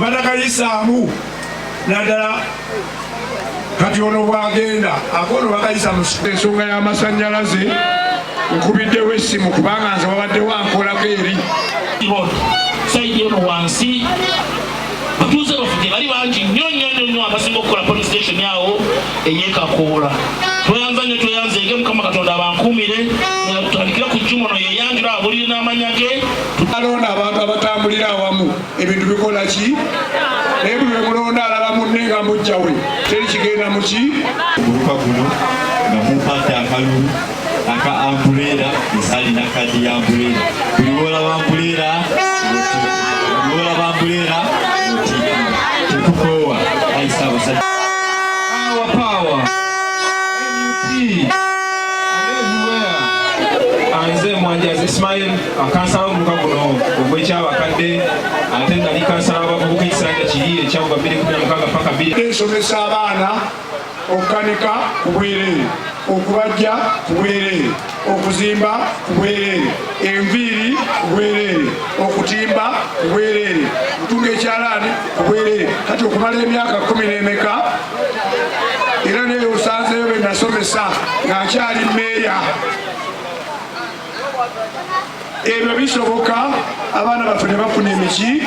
Batakayisaamu naddala kati ono bwagenda akono bakayisa mu ensonga y'amasannyalaze nkubiddewo essimu kubanga nze wabaddewo ankolako eri saidi eno wansi batuuze bafudde bali bangi nnyo abasinga okukola police station yawo eyekakoola tweyanza nnyo tweyanzeege mukama katonda abankuumire tutandikira ku jjuma ono yeyanjula abulire n'amanya ge alonda abantu abatambulira awamu ebintu bikola ki naye buli wemulonda alaba munne nga mujjawe teri kigenda muki oguluka guno nga mupata akalulu aka ampuleera esalina kadi ya ampuleera buli wolaba ampuleera nti tetukoowa ayisa abasajja our power NUP anze mwanjazi Ismail akansala omuka guno ogwekyabakadde ate nali kansala abavubuka ekisanja kiri ekyawuga 2016 paka 2 ensomesa abaana okukanika ku bwereere okubajja ku bwereere okuzimba ku bwereere enviiri ku bwereere okutimba ku bwereere okutunga ekyalaani ku bwereere kati okumala emyaka 10 n'emeka era naye osanzeyo be nasomesa nga nkyali mmeeya ebyo bisoboka abaana baffe ne bafuna emiki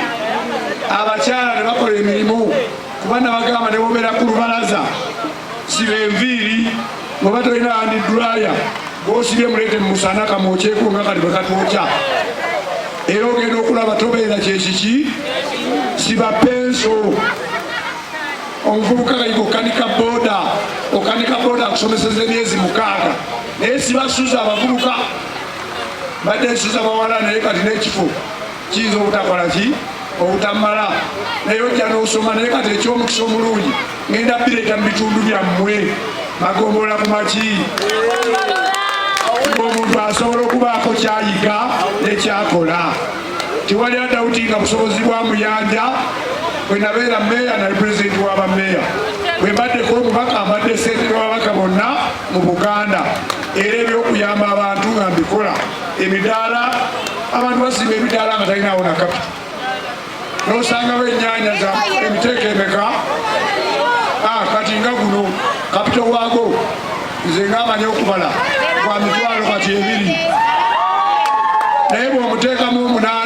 abakyala ne bakola emirimu kuba nabagamba ne bobeera ku lubalaza siba enviiri oba tolina andi draya bwosibye muleete mumusana kamwokyeko nga kati bwekatwokya era ogenda okulaba tobeera kyekiki siba penso omuvubuka gayiga okanika booda akusomeseza emyezi 6 naye sibasuza abavubuka badde nsuza bawala naye kati n'ekifo kiyinza obutakola ki obutamala naye ojja n'osoma naye kati ekyomukisa omulungi ngenda bireeta mu bitundu byammwe magombola ku maki omuntu asobola okubaako kyayiga nekyakola tiwali adawuti nga busobozi bwa muyanja bwe nabeera meeya nali pulezidenti w'abameeya bwe mbaddeko omubaka mbadde sentebe w'ababaka bonna mu Buganda era ebyokuyamba abantu nga mbikola emidaala abantu basimba emidaala nga talinawo na kapito nosangawo ennyanya za emiteeka emeka kati nga guno kapito waago nze ngaamanya okubala gwa mitwalo kati 2 naye bw'omuteekamu 8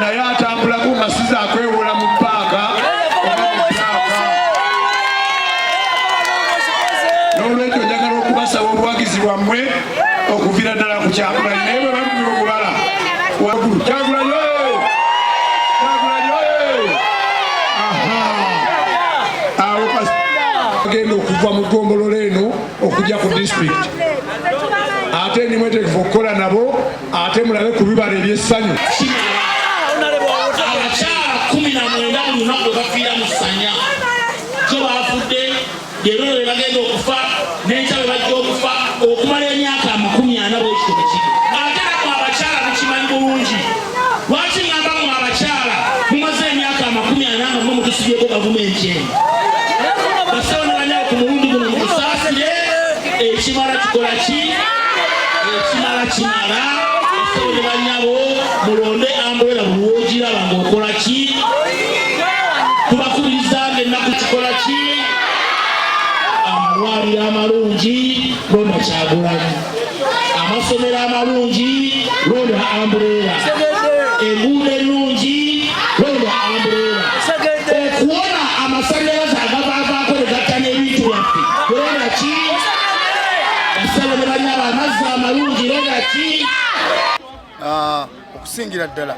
naye atambulaku masiza akwewola mu paaka n'olwekyo njagala okubasaba obuwagizi bwammwe okuvira ddala ku Kyagulanyi naye bwe balumira okubala waggulu Kyagulanyi awo agenda okuva mu ggombolola eno okujja ku disitulikiti ate ni mwetegefu okukola nabo ate mulabe ku bibala ebyessanyu abakyala 19 buli lunaku lwe bafiira mu ssanya kyo bafudde leero lwe bagenda okufa n'enkya bwe bajja okufa okumala emyaka 40 bwekito bekiri ate namu abakyala mukimanyi bulungi lwaki ngamba mu abakyala mumaze emyaka 40 nga mwe mutusibyeko gavumenti eno basawo ne banyawo ku mulundi guno mukusaasire ekimala kikola ki ekimala kimala basawo ne banyabo mulonde ambulela buli woogiraba ng'okola ki tubakubirizanga ennaku kikola ki amalwaliro amalungi londa Kyagulanyi amasomero amalungi londa ambulela enguudo ennungi londa ambulela okuwona amasannyalaze agavaavaako ne gatta n'ebintu byaffe londa ki basabo ne banyaba amazzi amalungi londa ki okusingira ddala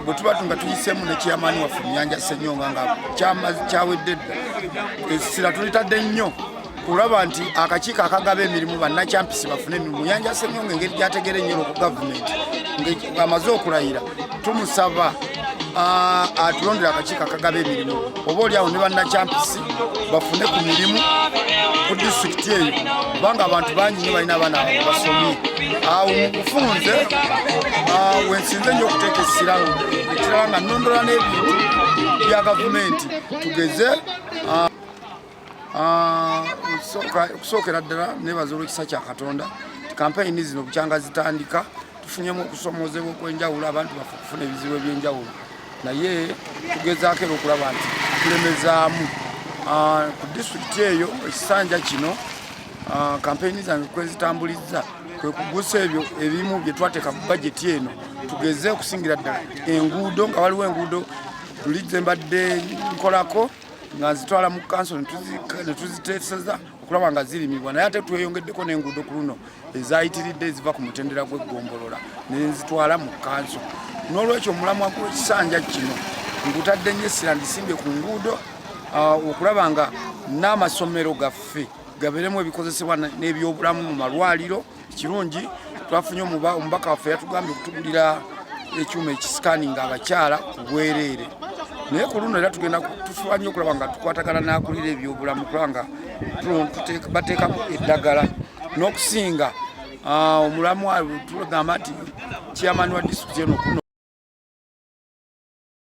bwe tuba nga tuyiseemu ne kyamaani waffe Muyanja Ssenyonga nga kyawedde dda essira tulitadde nnyo kulaba nti akakiiko akagaba emirimu bannakyampisi bafune emirimu Muyanja Ssenyonga engeri gyategeera ennyo ku gavumenti ng'amaze okulayira tumusaba atulondera akakiiko akagaba emirimu oba oliawo ne bannakyampisi bafune ku mirimu ku disitulikiti eyo kubanga abantu bangi nnyo balina abaana basomye awo mu bufunze wensinze nnyo okuteeka essirawo ekirala nga nnondola n'ebintu bya gavumenti tugeze okusookera ddala nebaza olw'ekisa kya Katonda kampeyini zino bukyanga zitandika tufunyemu okusomozebwa okwenjawulo abantu baffe okufuna ebizibu ebyenjawulo naye tugezaako era okulaba nti tulemezaamu ku disitulikiti eyo ekisanja kino. Kampeyini zange kwezitambulizza kwe kugusa ebyo ebimu bye twateeka mu bajeti eno tugeze okusingira ddala enguudo nga waliwo enguudo tulize mbadde nkolako nga nzitwala mu kanso ne tuziteeseza okulaba nga zirimibwa naye ate tweyongeddeko n'enguudo ku luno ezayitiridde eziva ku mutendera gw'eggombolola ne nzitwala mu kanso. N'olwekyo omulamwa gw'ekisanja kino ngutadde nnyo essira ndisimbye ku nguudo okulaba nga n'amasomero gaffe gaberemu ebikozesebwa n'ebyobulamu mu malwaliro. Kirungi twafunye omubaka waffe yatugambye okutugulira ekyuma ekisikaninga abakyala ku bwereere, naye ku luno era tugenda tufuba nnyo okulaba nga tukwatagana n'akulira ebyobulamu kulaba nga bateekamu eddagala n'okusinga omulamu tugamba nti chairman wa disitulikiti eno kuno